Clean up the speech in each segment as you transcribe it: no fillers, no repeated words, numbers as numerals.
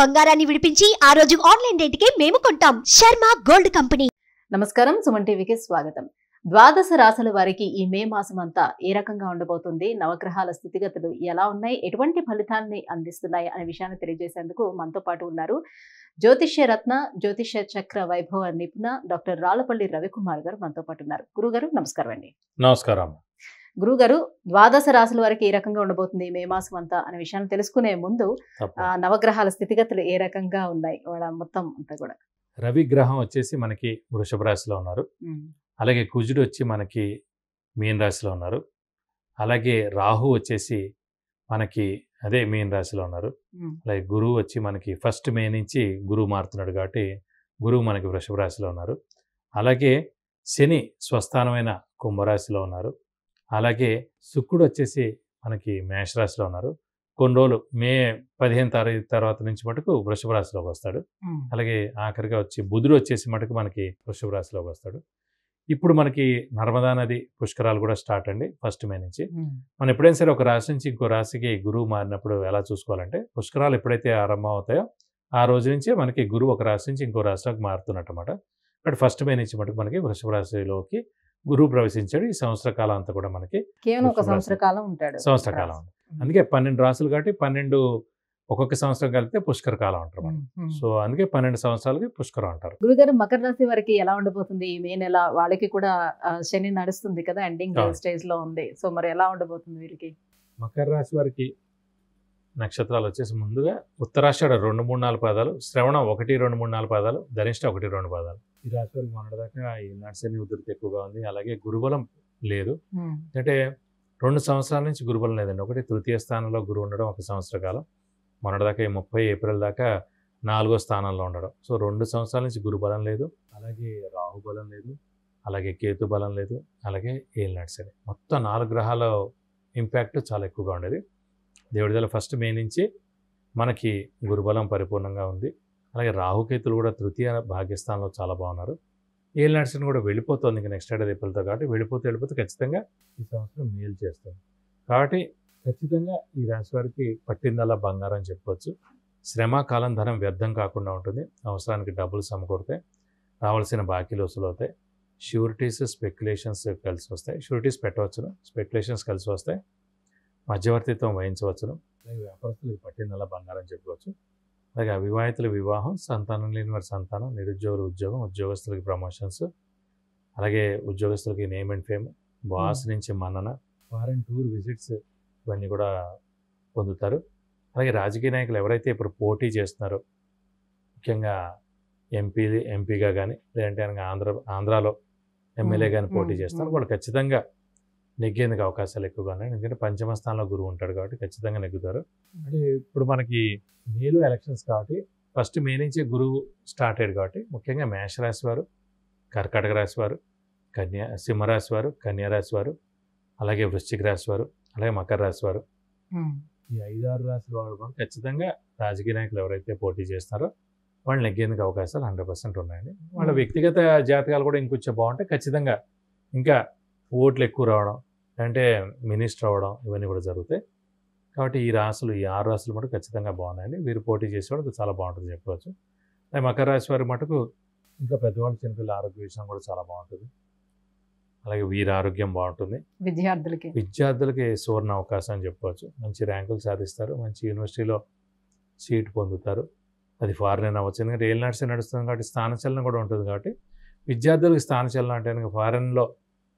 బంగారాన్ని విడిపించి ఆ రోజు ఆన్లైన్ రేటుకే మేము కొంటాం. Sharma gold company. నమస్కారం, సుమన్ టీవీకి స్వాగతం. ద్వాదశ రాశుల వారికి ఈ మే మాసం అంతా ఏ రకంగా ఉండబోతుంది, నవగ్రహాల స్థితిగతులు ఎలా ఉన్నాయి, ఎటువంటి ఫలితాన్ని అందిస్తున్నాయి అనే విషయాన్ని తెలియజేసేందుకు మనతో పాటు ఉన్నారు జ్యోతిష్య రత్న, జ్యోతిష్య చక్ర వైభవ నిపుణ డాక్టర్ రాళ్లపల్లి రవికుమార్ గారు మనతో పాటు ఉన్నారు. గురుగారు నమస్కారం అండి. నమస్కారం. గురుగారు, ద్వాదశ రాశుల వారికి ఏ రకంగా ఉండబోతుంది మే మాసం అంతా అనే విషయాన్ని తెలుసుకునే ముందు నవగ్రహాల స్థితిగతులు ఏ రకంగా ఉన్నాయి వాళ్ళ మొత్తం అంతా కూడా. రవి గ్రహం వచ్చేసి మనకి వృషభ రాశిలో ఉన్నారు. అలాగే కుజుడు వచ్చి మనకి మీన రాశిలో ఉన్నారు. అలాగే రాహు వచ్చేసి మనకి అదే మీన రాశిలో ఉన్నారు. అలాగే గురువు వచ్చి మనకి 1 మే నుంచి గురువు మారుతున్నాడు కాబట్టి గురువు మనకి వృషభ రాశిలో ఉన్నారు. అలాగే శని స్వస్థానమైన కుంభరాశిలో ఉన్నారు. అలాగే శుక్రుడు వచ్చేసి మనకి మేషరాశిలో ఉన్నారు. కొన్ని రోజులు మే 15 తారీఖు తర్వాత నుంచి మటుకు వృషభ రాశిలోకి వస్తాడు. అలాగే ఆఖరిగా వచ్చి బుధుడు వచ్చేసి మటుకు మనకి వృషభ రాశిలోకి వస్తాడు. ఇప్పుడు మనకి నర్మదా నది పుష్కరాలు కూడా స్టార్ట్ అండి 1 మే నుంచి. మనం ఎప్పుడైనా సరే ఒక రాశి నుంచి ఇంకో రాశికి గురువు మారినప్పుడు ఎలా చూసుకోవాలంటే, పుష్కరాలు ఎప్పుడైతే ఆరంభం అవుతాయో ఆ రోజు నుంచే మనకి గురువు ఒక రాశి నుంచి ఇంకో రాశిలోకి మారుతున్నట్టు అన్నమాట. బట్ 1 మే నుంచి మటుకు మనకి వృషభ రాశిలోకి గురువు ప్రవేశించాడు. ఈ సంవత్సర కాలం అంతా కూడా మనకి కేవలం ఒక సంవత్సర కాలం ఉంటాడు. సంవత్సర కాలం. అందుకే 12 రాసులు కాబట్టి 12 ఒక్కొక్క సంవత్సరం కలిపితే పుష్కర కాలం అంటారు మనం. సో అందుకే 12 సంవత్సరాలకి పుష్కరం అంటారు. గురుగారు, మకర రాశి వారికి ఎలా ఉండబోతుంది ఈ మే నెల? వాళ్ళకి కూడా శని నడుస్తుంది కదా, ఎండింగ్ స్టేజ్ లో ఉంది. సో మరి ఎలా ఉండబోతుంది వీరికి? మకర రాశి వారికి నక్షత్రాలు వచ్చేసి ముందుగా ఉత్తరాషాఢ 2, 3, 4 పాదాలు, శ్రవణం 1, 2, 3, 4 పాదాలు, ధనిష్ట 1, 2 పాదాలు. ఈ రాశి వారికి మొన్నటిదాకా ఈ నడిశని ఉధృతి ఎక్కువగా ఉంది. అలాగే గురుబలం లేదు. అంటే 2 సంవత్సరాల నుంచి గురుబలం లేదండి. ఒకటి తృతీయ స్థానంలో గురువు ఉండడం 1 సంవత్సర కాలం, మొన్నటిదాకా 30 ఏప్రిల్ దాకా 4వ స్థానంలో ఉండడం. సో 2 సంవత్సరాల నుంచి గురుబలం లేదు. అలాగే రాహు బలం లేదు. అలాగే కేతు బలం లేదు. అలాగే ఏలినాటి శని. మొత్తం 4 గ్రహాల ఇంపాక్ట్ చాలా ఎక్కువగా ఉండేది. దేవుడి దయ 1 మే నుంచి మనకి గురుబలం పరిపూర్ణంగా ఉంది. అలాగే రాహుకేతులు కూడా తృతీయ భాగ్యస్థానంలో చాలా బాగున్నారు. ఏలినాటి శని కూడా వెళ్ళిపోతుంది ఇంకా నెక్స్ట్ ఏప్రిల్తో. కాబట్టి వెళ్ళిపోతే ఖచ్చితంగా ఈ సంవత్సరం మేలు చేస్తుంది. కాబట్టి ఖచ్చితంగా ఈ రాశి వారికి పట్టిందల్లా బంగారం అని చెప్పుకోవచ్చు. శ్రమ, కాలం, ధనం వ్యర్థం కాకుండా ఉంటుంది. అవసరానికి డబ్బులు సమకూరుతాయి. రావాల్సిన బాకీలు వసూలు అవుతాయి. షూరిటీస్, స్పెక్యులేషన్స్ కలిసి వస్తాయి. షూరిటీస్ పెట్టవచ్చును, స్పెక్యులేషన్స్ కలిసి వస్తాయి. మధ్యవర్తిత్వం వహించవచ్చును. అలాగే వ్యాపారస్తులకు పట్టిందల్లా బంగారం చెప్పుకోవచ్చు. అలాగే అవివాహితుల వివాహం, సంతానం లేని వారి సంతానం, నిరుద్యోగులు ఉద్యోగం, ఉద్యోగస్తులకి ప్రమోషన్స్, అలాగే ఉద్యోగస్తులకి నేమ్ అండ్ ఫేమ్, బాస్ నుంచి మన్నన, ఫారెన్ టూర్ విజిట్స్ ఇవన్నీ కూడా పొందుతారు. అలాగే రాజకీయ నాయకులు ఎవరైతే ఇప్పుడు పోటీ చేస్తున్నారో, ముఖ్యంగా ఎంపీగా కానీ లేదంటే ఆంధ్రాలో ఎమ్మెల్యే కానీ పోటీ చేస్తున్నారు, వాళ్ళు ఖచ్చితంగా నెగ్గేందుకు అవకాశాలు ఎక్కువగా ఉన్నాయి. ఎందుకంటే 5వ స్థానంలో గురువు ఉంటాడు కాబట్టి ఖచ్చితంగా నెగ్గుతారు. అంటే ఇప్పుడు మనకి మేలో ఎలక్షన్స్ కాబట్టి 1 మే నుంచి గురువు స్టార్ట్ అయ్యాడు కాబట్టి ముఖ్యంగా మేషరాశి వారు, కర్కాటక రాశి వారు, సింహరాశి వారు, కన్యారాశి వారు, అలాగే వృశ్చిక రాశి వారు, అలాగే మకర రాశి వారు, ఈ 5-6 రాశుల వారు కూడా ఖచ్చితంగా రాజకీయ నాయకులు ఎవరైతే పోటీ చేస్తున్నారో వాళ్ళు నెగ్గేందుకు అవకాశాలు 100% ఉన్నాయండి. వాళ్ళ వ్యక్తిగత జాతకాలు కూడా ఇంకొంచెం బాగుంటే ఖచ్చితంగా ఇంకా ఓట్లు ఎక్కువ రావడం, అంటే మినిస్టర్ అవ్వడం ఇవన్నీ కూడా జరుగుతాయి. కాబట్టి ఈ 6 రాశులు మటుకు ఖచ్చితంగా బాగున్నాయండి. వీరు పోటీ చేసేవాళ్ళకి చాలా బాగుంటుంది చెప్పుకోవచ్చు. మకర రాశి వారి మటుకు ఇంకా పెద్దవాళ్ళు, చిన్నపిల్లల ఆరోగ్య విషయం కూడా చాలా బాగుంటుంది. అలాగే వీరి ఆరోగ్యం బాగుంటుంది. విద్యార్థులకి సువర్ణ అవకాశం అని చెప్పుకోవచ్చు. మంచి ర్యాంకులు సాధిస్తారు, మంచి యూనివర్సిటీలో సీట్ పొందుతారు. అది ఫారెన్ అవ్వచ్చు. ఎందుకంటే ఏలినాటి శని నడుస్తుంది కాబట్టి స్థానచలనం కూడా ఉంటుంది. కాబట్టి విద్యార్థులకు స్థానచలనం అంటే కనుక ఫారెన్లో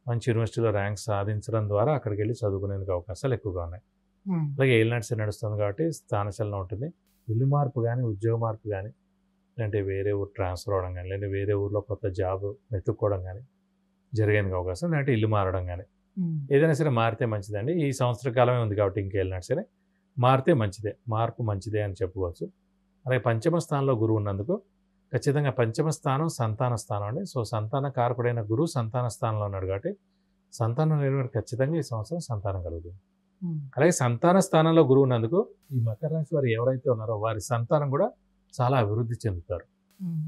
మంచి యూనివర్సిటీలో ర్యాంక్ సాధించడం ద్వారా అక్కడికి వెళ్ళి చదువుకునేందుకు అవకాశాలు ఎక్కువగా ఉన్నాయి. అలాగే ఏలినాటి శని నడుస్తుంది కాబట్టి స్థానచలనం ఉంటుంది. ఇల్లు మార్పు కానీ, ఉద్యోగ మార్పు కానీ, లేదంటే వేరే ఊరు ట్రాన్స్ఫర్ అవ్వడం కానీ, లేదంటే వేరే ఊర్లో కొత్త జాబ్ వెతుక్కోవడం కానీ జరిగేందుకు అవకాశం, లేదంటే ఇల్లు మారడం కానీ ఏదైనా సరే మారితే మంచిదండి. ఈ సంవత్సర కాలమే ఉంది కాబట్టి ఇంకా ఏలినాటి శని మారితే మంచిదే, మార్పు మంచిదే అని చెప్పుకోవచ్చు. అలాగే 5వ స్థానంలో గురువు ఉన్నందుకు ఖచ్చితంగా 5వ స్థానం సంతాన స్థానం అండి. సో సంతాన కారకుడైన గురువు సంతాన స్థానంలో ఉన్నాడు కాబట్టి సంతానం లేని వారికి ఖచ్చితంగా ఈ సంవత్సరం సంతానం కలుగుతుంది. అలాగే సంతాన స్థానంలో గురువు ఉన్నందుకు ఈ మకర రాశి వారు ఎవరైతే ఉన్నారో వారి సంతానం కూడా చాలా అభివృద్ధి చెందుతారు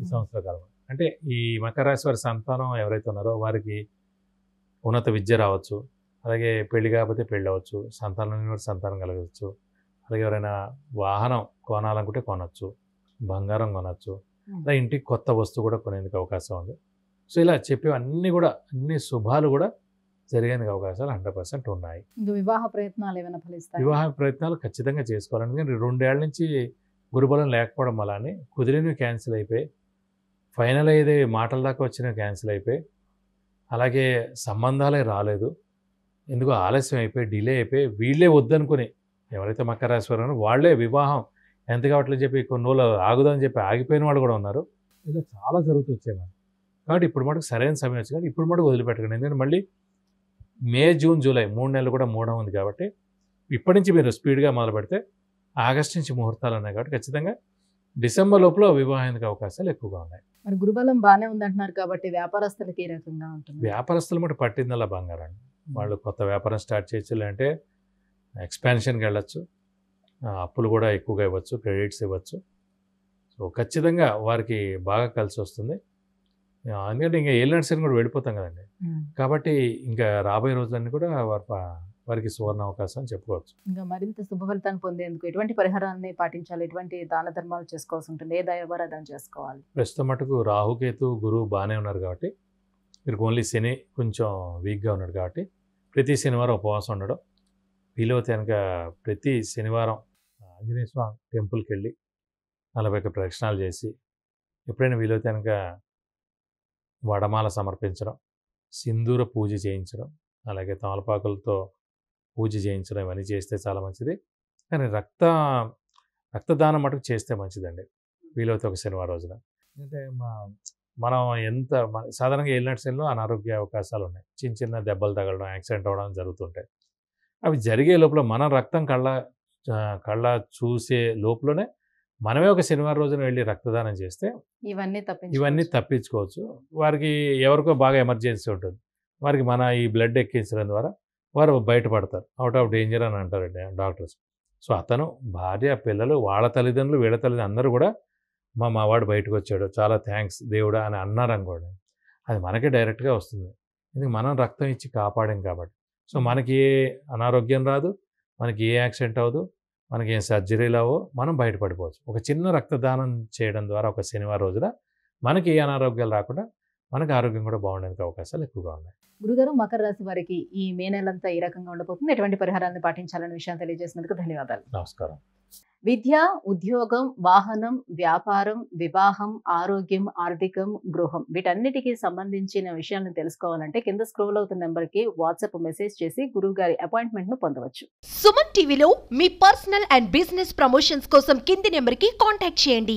ఈ సంవత్సర కాలంలో. అంటే ఈ మకర రాశి వారి సంతానం ఎవరైతే ఉన్నారో వారికి ఉన్నత విద్య రావచ్చు, అలాగే పెళ్లి కాకపోతే పెళ్ళి అవ్వచ్చు, సంతానం లేని వారికి సంతానం కలగవచ్చు, అలాగే ఎవరైనా వాహనం కొనాలనుకుంటే కొనవచ్చు, బంగారం కొనవచ్చు, ఇలా ఇంటికి కొత్త వస్తువు కూడా కొనేందుకు అవకాశం ఉంది. సో ఇలా చెప్పేవన్నీ కూడా అన్ని శుభాలు కూడా జరిగేందుకు అవకాశాలు 100% ఉన్నాయి. ఇంకా వివాహ ప్రయత్నాలు ఏమైనా ఫలిస్తాయి? వివాహ ప్రయత్నాలు ఖచ్చితంగా చేసుకోవాలి. ఎందుకంటే 2 ఏళ్ల నుంచి గురుబలం లేకపోవడం వల్లనే కుదిరినవి క్యాన్సిల్ అయిపోయి, ఫైనల్ అయ్యేది మాటల దాకా వచ్చినవి క్యాన్సిల్ అయిపోయి, అలాగే సంబంధాలే రాలేదు, ఎందుకో ఆలస్యం అయిపోయి డిలే అయిపోయి వీళ్ళే వద్దనుకుని ఎవరైతే మకర రాశి వారు ఉన్నారో వాళ్ళే వివాహం ఎంత కావట్లేదు చెప్పి కొన్ని రోజులు ఆగుదని చెప్పి ఆగిపోయిన వాళ్ళు కూడా ఉన్నారు. ఇలా చాలా జరుగుతూ వచ్చాయి మనం. కాబట్టి ఇప్పుడు మటుకు సరైన సమయం వచ్చింది కాబట్టి ఇప్పుడు మటుకు వదిలిపెట్టకండి. ఎందుకంటే మళ్ళీ మే, జూన్, జూలై 3 నెలలు కూడా మూఢం ఉంది కాబట్టి ఇప్పటి నుంచి మీరు స్పీడ్గా మొదలు పెడితే ఆగస్టు నుంచి ముహూర్తాలు ఉన్నాయి కాబట్టి ఖచ్చితంగా డిసెంబర్ లోపల వివాహానికి అవకాశాలు ఎక్కువగా ఉన్నాయి. మరి గురుబలం బాగానే ఉందంటున్నారు కాబట్టి వ్యాపారస్తులకి ఏ రకంగా ఉంటుంది? వ్యాపారస్తులు మటు పట్టిందల్లా బంగారం. వాళ్ళు కొత్త వ్యాపారం స్టార్ట్ చేయొచ్చు, లేదంటే ఎక్స్పాన్షన్కి వెళ్ళచ్చు, అప్పులు కూడా ఎక్కువగా ఇవ్వచ్చు, క్రెడిట్స్ ఇవ్వచ్చు. సో ఖచ్చితంగా వారికి బాగా కలిసి వస్తుంది. ఎందుకంటే ఇంకా ఏలినాటి శని కూడా వెళ్ళిపోతాం కదండి. కాబట్టి ఇంకా రాబోయే రోజులన్నీ కూడా వారికి సువర్ణ అవకాశం అని చెప్పుకోవచ్చు. ఇంకా మరింత శుభ ఫలితాన్ని పొందేందుకు ఎటువంటి పరిహారాన్ని పాటించాలి, ఎటువంటి దాన ధర్మాలు చేసుకోవాల్సి ఉంటుంది, ఏ దైవారాధన చేసుకోవాలి? ప్రస్తుతం మటుకు రాహుకేతు గురువు బాగానే ఉన్నారు కాబట్టి మీరు ఓన్లీ శని కొంచెం వీక్గా ఉన్నాడు కాబట్టి ప్రతి శనివారం ఉపవాసం ఉండడం, వీలైతే కనుక ప్రతి శనివారం ఆంజనేయ స్వామి టెంపుల్కి వెళ్ళి 41 ప్రదక్షిణాలు చేసి, ఎప్పుడైనా వీలైతే కనుక వడమాల సమర్పించడం, సింధూర పూజ చేయించడం, అలాగే తమలపాకులతో పూజ చేయించడం, ఇవన్నీ చేస్తే చాలా మంచిది. కానీ రక్తదానం మటుకు చేస్తే మంచిదండి వీలైతే ఒక శనివారం రోజున. ఎందుకంటే మనం సాధారణంగా ఏలినాటి శనిలో అనారోగ్య అవకాశాలు ఉన్నాయి. చిన్న దెబ్బలు తగలడం, యాక్సిడెంట్ అవ్వడం జరుగుతుంటాయి. అవి జరిగే లోపల మనం రక్తం కళ్ళ చూసే లోపలనే మనమే ఒక శనివారం రోజున వెళ్ళి రక్తదానం చేస్తే ఇవన్నీ తప్పించుకోవచ్చు. వారికి ఎవరికో బాగా ఎమర్జెన్సీ ఉంటుంది, వారికి మన ఈ బ్లడ్ ఎక్కించడం ద్వారా వారు బయటపడతారు, అవుట్ ఆఫ్ డేంజర్ అని అంటారండి డాక్టర్స్. సో అతను భార్య, పిల్లలు, వాళ్ళ తల్లిదండ్రులు, వీళ్ళ తల్లిదండ్రులు అందరూ కూడా మా వాడు బయటకు వచ్చాడు, చాలా థ్యాంక్స్ దేవుడా అని అన్నారు అనుకోండి, అది మనకే డైరెక్ట్గా వస్తుంది. ఎందుకంటే మనం రక్తం ఇచ్చి కాపాడాం కాబట్టి. సో మనకి ఏ అనారోగ్యం రాదు, మనకి ఏ యాక్సిడెంట్ అవ్వదు, మనకి ఏం సర్జరీలు అవ్వవు, మనం బయటపడిపోవచ్చు. ఒక చిన్న రక్తదానం చేయడం ద్వారా ఒక శనివారం రోజున మనకి ఏ అనారోగ్యాలు రాకుండా మనకి ఆరోగ్యం కూడా బాగుండేందుకు అవకాశాలు ఎక్కువగా ఉన్నాయి. గురుగారు, మకర రాశి వారికి ఈ మే నెలంతా ఈ రకంగా ఉండబోతుంది, ఎటువంటి పరిహారాన్ని పాటించాలనే విషయాన్ని తెలియజేసినందుకు ధన్యవాదాలు. నమస్కారం. విద్య, ఉద్యోగం, వాహనం, వ్యాపారం, వివాహం, ఆరోగ్యం, ఆర్థికం, గృహం వీటన్నిటికీ సంబంధించిన విషయాలను తెలుసుకోవాలంటే కింద స్క్రోల్ అవుతున్న నెంబర్కి వాట్సాప్ మెసేజ్ చేసి గురువు గారి అపాయింట్మెంట్ ను పొందవచ్చు. సుమన్ టీవీలో మీ పర్సనల్ అండ్ బిజినెస్ ప్రమోషన్స్ కోసం కింది నెంబర్కి కాంటాక్ట్ చేయండి.